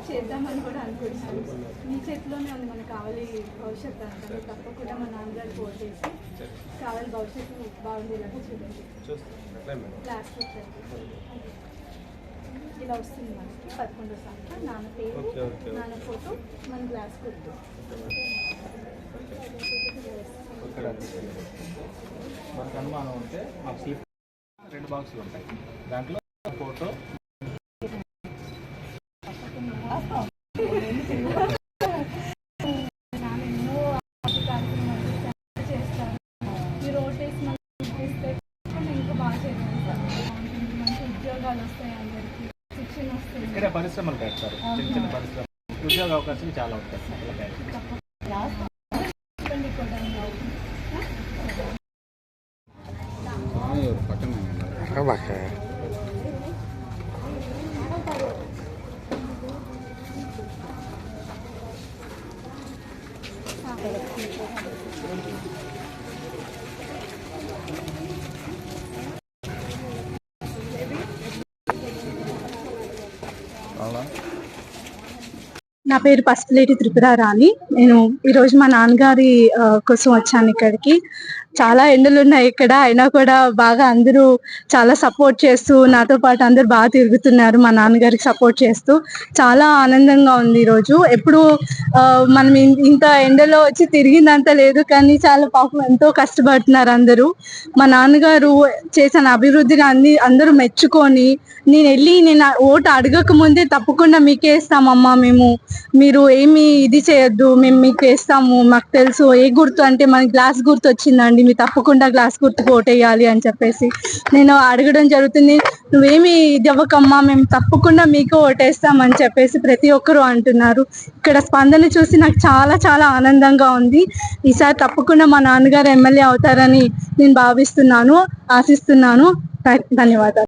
చేద్దామని కూడా అనుకుంటున్నాను. మీ చేతిలోనే ఉంది మన కావాలి భవిష్యత్తు అంతా. తప్పకుండా మా నాన్నగారు ఓట్ చేసి కావాలి భవిష్యత్తు బాగుండేలాగా చూడండి. క్లాస్ ఇలా వస్తుంది మనకి 11వ సంఖ్య, నాన్న పేరు, నాన్న ఫోటో, మన గ్లాస్ గుర్తు. మనకు అనుమానం ఉంటే మాకు సీట్ 2 బాక్సులు ఉంటాయి, దాంట్లో ఫోటో ఇక్కడ పరిశ్రమలు పెడతారు, చిన్న చిన్న పరిశ్రమలు, ఉద్యోగ అవకాశాలు చాలా ఉంటాయి. నా పేరు పసుపులేటి త్రిపుర రాణి. నేను ఈరోజు మా నాన్నగారి కోసం వచ్చాను ఇక్కడికి. చాలా ఎండలు ఉన్నాయి ఇక్కడ, అయినా కూడా బాగా అందరూ చాలా సపోర్ట్ చేస్తూ నాతో పాటు అందరూ బాగా తిరుగుతున్నారు. మా నాన్నగారికి సపోర్ట్ చేస్తూ చాలా ఆనందంగా ఉంది ఈరోజు. ఎప్పుడు మనం ఇంత ఎండలో వచ్చి తిరిగిందంతా లేదు, కానీ చాలా పాపం ఎంతో కష్టపడుతున్నారు అందరూ. మా నాన్నగారు చేసిన అభివృద్ధిని అందరూ మెచ్చుకొని, నేను ఓటు అడగక ముందే తప్పకుండా మీకే ఇస్తామమ్మా, మీరు ఏమి ఇది చేయొద్దు, మేము మీకు వేస్తాము, మాకు తెలుసు ఏ గుర్తు అంటే మనకి గ్లాస్ గుర్తు వచ్చిందండి, మీరు తప్పకుండా గ్లాస్ గుర్తుకు ఓటేయాలి అని చెప్పేసి నేను అడగడం జరుగుతుంది. నువ్వేమి ఇది అవ్వకమ్మా, మేము తప్పకుండా మీకు ఓటేస్తామని చెప్పేసి ప్రతి ఒక్కరూ అంటున్నారు. ఇక్కడ స్పందన చూసి నాకు చాలా చాలా ఆనందంగా ఉంది. ఈసారి తప్పకుండా మా నాన్నగారు ఎమ్మెల్యే అవుతారని నేను భావిస్తున్నాను, ఆశిస్తున్నాను. ధన్యవాదాలు.